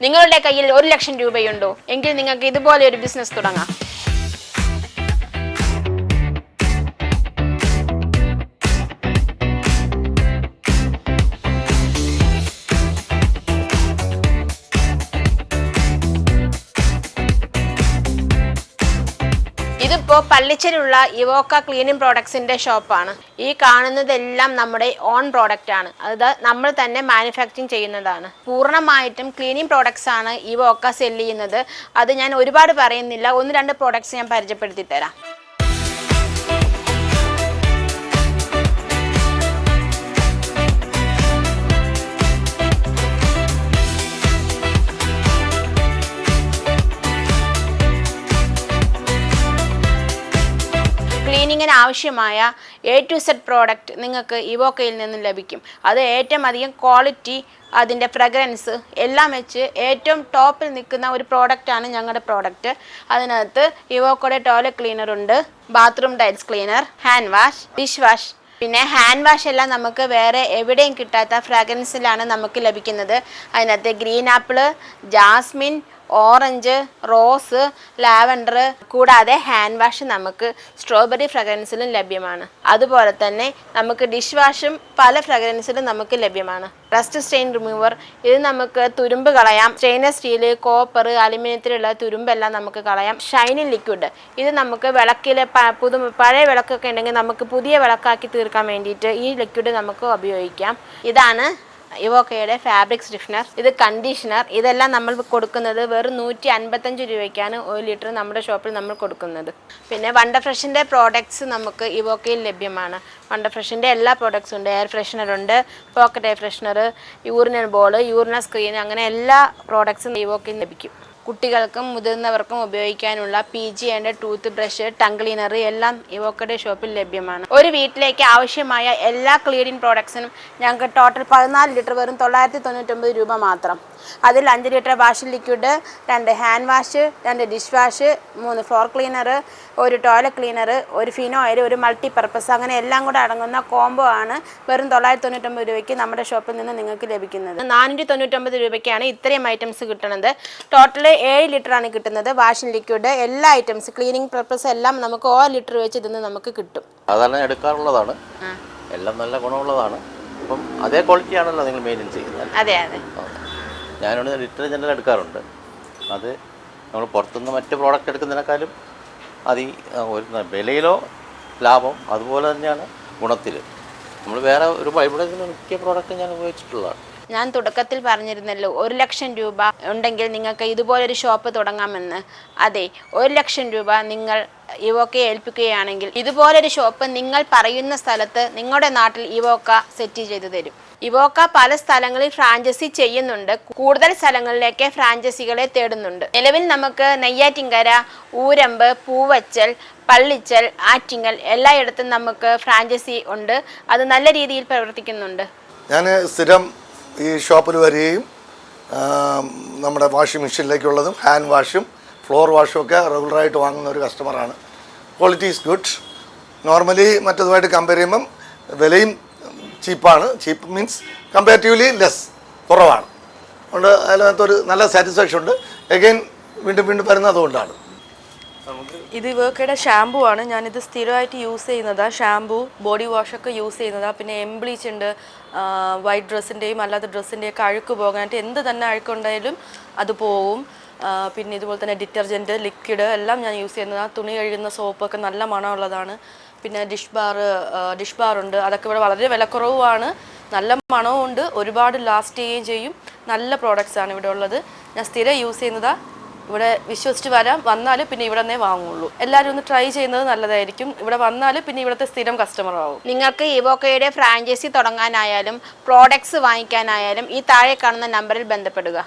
നിങ്ങളുടെ കയ്യിൽ 1 ലക്ഷം രൂപയുണ്ടോ എങ്കിൽ നിങ്ങൾക്ക് ഇതുപോലെ ഒരു ബിസിനസ് തുടങ്ങാം. ഇതിപ്പോൾ പള്ളിച്ചലുള്ള ഇവോക്ക ക്ലീനിങ് പ്രോഡക്ട്സിൻ്റെ ഷോപ്പാണ്. ഈ കാണുന്നതെല്ലാം നമ്മുടെ ഓൺ പ്രോഡക്റ്റ് ആണ്. അത് നമ്മൾ തന്നെ മാനുഫാക്ചറിങ് ചെയ്യുന്നതാണ്. പൂർണ്ണമായിട്ടും ക്ലീനിങ് പ്രോഡക്ട്സ് ആണ് ഇവോക്ക സെല് ചെയ്യുന്നത്. അത് ഞാൻ ഒരുപാട് പറയുന്നില്ല, 1-2 പ്രോഡക്ട്സ് ഞാൻ പരിചയപ്പെടുത്തി തരാം. ക്ലീനിങ്ങിന് ആവശ്യമായ A to Z പ്രോഡക്റ്റ് നിങ്ങൾക്ക് ഇവോക്കയിൽ നിന്നും ലഭിക്കും. അത് ഏറ്റവും അധികം ക്വാളിറ്റി, അതിൻ്റെ ഫ്രഗ്രൻസ് എല്ലാം വെച്ച് ഏറ്റവും ടോപ്പിൽ നിൽക്കുന്ന ഒരു പ്രോഡക്റ്റാണ് ഞങ്ങളുടെ പ്രോഡക്റ്റ്. അതിനകത്ത് ഇവോക്കയുടെ ടോയ്ലറ്റ് ക്ലീനർ ഉണ്ട്, bathroom tiles cleaner, hand wash, dish wash. പിന്നെ ഹാൻഡ് വാഷ് എല്ലാം നമുക്ക് വേറെ എവിടെയും കിട്ടാത്ത ഫ്രാഗ്രൻസിലാണ് നമുക്ക് ലഭിക്കുന്നത്. അതിനകത്ത് green apple, jasmine, orange, rose, lavender, കൂടാതെ ഹാൻഡ് വാഷ് നമുക്ക് സ്ട്രോബെറി ഫ്രാഗ്രൻസിലും ലഭ്യമാണ്. അതുപോലെ തന്നെ നമുക്ക് ഡിഷ് വാഷും പല ഫ്രാഗ്രൻസിലും നമുക്ക് ലഭ്യമാണ്. റസ്റ്റ് സ്റ്റെയിൻ റിമൂവർ, ഇത് നമുക്ക് തുരുമ്പ് കളയാം. സ്റ്റെയിൻലെസ് സ്റ്റീല്, കോപ്പർ, അലുമിനിയത്തിലുള്ള തുരുമ്പെല്ലാം നമുക്ക് കളയാം. ഷൈനിങ് ലിക്വിഡ്, ഇത് നമുക്ക് വിളക്കിലെ പഴയ വിളക്കൊക്കെ ഉണ്ടെങ്കിൽ നമുക്ക് പുതിയ വിളക്കാക്കി തീർക്കാൻ വേണ്ടിയിട്ട് ഈ ലിക്വിഡ് നമുക്ക് ഉപയോഗിക്കാം. ഇതാണ് ഇവോക്കയുടെ ഫാബ്രിക് സ്റ്റിഫ്നർ, ഇത് കണ്ടീഷണർ. ഇതെല്ലാം നമ്മൾ കൊടുക്കുന്നത് വെറും 155 രൂപയ്ക്കാണ് 1 ലിറ്റർ നമ്മുടെ ഷോപ്പിൽ നമ്മൾ കൊടുക്കുന്നത്. പിന്നെ വണ്ടർ ഫ്രഷിൻ്റെ പ്രോഡക്ട്സ് നമുക്ക് ഇവോക്കയിൽ ലഭ്യമാണ്. വണ്ടർ ഫ്രഷിൻ്റെ എല്ലാ പ്രോഡക്ട്സും ഉണ്ട്. എയർ ഫ്രഷ്നർ ഉണ്ട്, pocket air freshener, urinal ball, urinal screen, അങ്ങനെ എല്ലാ പ്രോഡക്ട്സും ഇവോക്കയിൽ ലഭിക്കും. കുട്ടികൾക്കും മുതിർന്നവർക്കും ഉപയോഗിക്കാനുള്ള PG and tooth brush, tongue cleaner എല്ലാം ഇവോക്കയുടെ ഷോപ്പിൽ ലഭ്യമാണ്. ഒരു വീട്ടിലേക്ക് ആവശ്യമായ എല്ലാ ക്ലീനിങ് പ്രോഡക്ട്സിനും ഞങ്ങൾക്ക് ടോട്ടൽ 14 ലിറ്റർ വെറും 999 രൂപ മാത്രം. അതിൽ 5 litre washing liquid, 2 hand wash, 2 dish wash, 3 floor cleaner, 1 toilet cleaner, 1 Fino oil, 1 multipurpose, അങ്ങനെ എല്ലാം കൂടെ അടങ്ങുന്ന കോംബോ ആണ് വെറും 999 രൂപയ്ക്ക് നമ്മുടെ ഷോപ്പിൽ നിന്ന് നിങ്ങൾക്ക് ലഭിക്കുന്നത്. 499 രൂപയ്ക്കാണ് ഇത്രയും ഐറ്റംസ് കിട്ടുന്നത്. ടോട്ടൽ 7 ലിറ്ററാണ് കിട്ടുന്നത്. വാഷിംഗ് ലിക്വിഡ്, എല്ലാ ഐറ്റംസ്, ക്ലീനിങ് പർപ്പസ് എല്ലാം നമുക്ക് 1 ലിറ്റർ വെച്ച് ഇതിന് നമുക്ക് കിട്ടും. സാധാരണ എടുക്കാറുള്ളതാണ്, എല്ലാം നല്ല ഗുണമുള്ളതാണ്. അപ്പം അതേ ക്വാളിറ്റിയാണല്ലോ നിങ്ങൾ മെയിൻറ്റെയിൻ ചെയ്യുന്നത്. അതെ അതെ, ഞാനൊരു ഡിറ്റർജൻ്റ് എടുക്കാറുണ്ട്. അത് നമ്മൾ പുറത്തുനിന്ന് മറ്റ് പ്രോഡക്റ്റ് എടുക്കുന്നതിനേക്കാളും ഒരു വിലയിലോ ലാഭം, അതുപോലെ തന്നെയാണ് ഗുണത്തിൽ. നമ്മൾ വേറെ ഒരു ഇവിടെ മിക്ക പ്രോഡക്റ്റ് ഞാൻ ഉപയോഗിച്ചിട്ടുള്ളതാണ്. ഞാൻ തുടക്കത്തിൽ പറഞ്ഞിരുന്നല്ലോ 1 ലക്ഷം രൂപ ഉണ്ടെങ്കിൽ നിങ്ങൾക്ക് ഇതുപോലൊരു ഷോപ്പ് തുടങ്ങാമെന്ന്. അതെ, 1 ലക്ഷം രൂപ നിങ്ങൾ ഇവോക്കയെ ഏൽപ്പിക്കുകയാണെങ്കിൽ ഇതുപോലൊരു ഷോപ്പ് നിങ്ങൾ പറയുന്ന സ്ഥലത്ത് നിങ്ങളുടെ നാട്ടിൽ ഇവോക്ക സെറ്റ് ചെയ്തു തരും. ഇവോക്ക പല സ്ഥലങ്ങളിൽ ഫ്രാഞ്ചൈസി ചെയ്യുന്നുണ്ട്. കൂടുതൽ സ്ഥലങ്ങളിലേക്ക് ഫ്രാഞ്ചൈസികളെ തേടുന്നുണ്ട്. നിലവിൽ നമുക്ക് നെയ്യാറ്റിൻകര, ഊരമ്പ്, പൂവച്ചൽ, പള്ളിച്ചൽ, ആറ്റിങ്ങൽ എല്ലായിടത്തും നമുക്ക് ഫ്രാഞ്ചൈസി ഉണ്ട്. അത് നല്ല രീതിയിൽ പ്രവർത്തിക്കുന്നുണ്ട്. ഞാൻ സ്ഥിരം ഈ ഷോപ്പിൽ വരികയും നമ്മുടെ വാഷിംഗ് മെഷീനിലേക്കുള്ളതും ഹാൻഡ് വാഷും ഫ്ലോർ വാഷും ഒക്കെ റെഗുലറായിട്ട് വാങ്ങുന്ന ഒരു കസ്റ്റമറാണ്. Quality is good. നോർമലി മറ്റതുമായിട്ട് കമ്പയർ ചെയ്യുമ്പം വിലയും ചീപ്പാണ്. ചീപ്പ് മീൻസ് കമ്പാരിറ്റീവ്ലി ലെസ്, കുറവാണ്. അതുകൊണ്ട് അതിനകത്തൊരു നല്ല സാറ്റിസ്ഫാക്ഷൻ ഉണ്ട്. എഗെയിൻ വീണ്ടും വീണ്ടും വരുന്നത് അതുകൊണ്ടാണ്. ഇത് ഇവോക്കയുടെ ഷാമ്പു ആണ്. ഞാനിത് സ്ഥിരമായിട്ട് യൂസ് ചെയ്യുന്നതാണ്. ഷാമ്പു, ബോഡി വാഷൊക്കെ യൂസ് ചെയ്യുന്നതാണ്. പിന്നെ ബ്ലീച്ച് ഉണ്ട്. വൈറ്റ് ഡ്രസ്സിൻ്റെയും അല്ലാത്ത ഡ്രസ്സിൻ്റെയും ഒക്കെ അഴുക്ക് പോകാനായിട്ട് എന്ത് തന്നെ അഴുക്കുണ്ടായാലും അത് പോവും. പിന്നെ ഇതുപോലെ തന്നെ ഡിറ്റർജൻറ്റ്, ലിക്വിഡ് എല്ലാം ഞാൻ യൂസ് ചെയ്യുന്നതാണ്. തുണി കഴുകുന്ന സോപ്പൊക്കെ നല്ല മണമുള്ളതാണ്. പിന്നെ ഡിഷ് ബാർ ഉണ്ട്. അതൊക്കെ ഇവിടെ വളരെ വിലക്കുറവുമാണ്, നല്ല മണവും ഉണ്ട്, ഒരുപാട് ലാസ്റ്റ് ചെയ്യുകയും ചെയ്യും. നല്ല പ്രോഡക്റ്റ്സാണ് ഇവിടെ ഉള്ളത്. ഞാൻ സ്ഥിരം യൂസ് ചെയ്യുന്നതാണ്. ഇവിടെ വിശ്വസിച്ച് വന്നാൽ പിന്നെ ഇവിടെ തന്നെ വാങ്ങുള്ളൂ. എല്ലാവരും ഒന്ന് ട്രൈ ചെയ്യുന്നത് നല്ലതായിരിക്കും. ഇവിടെ വന്നാൽ പിന്നെ ഇവിടുത്തെ സ്ഥിരം കസ്റ്റമർ ആവും. നിങ്ങൾക്ക് ഇവോക്കയുടെ ഫ്രാഞ്ചൈസി തുടങ്ങാനായാലും പ്രോഡക്ട്സ് വാങ്ങിക്കാനായാലും ഈ താഴെ കാണുന്ന നമ്പറിൽ ബന്ധപ്പെടുക.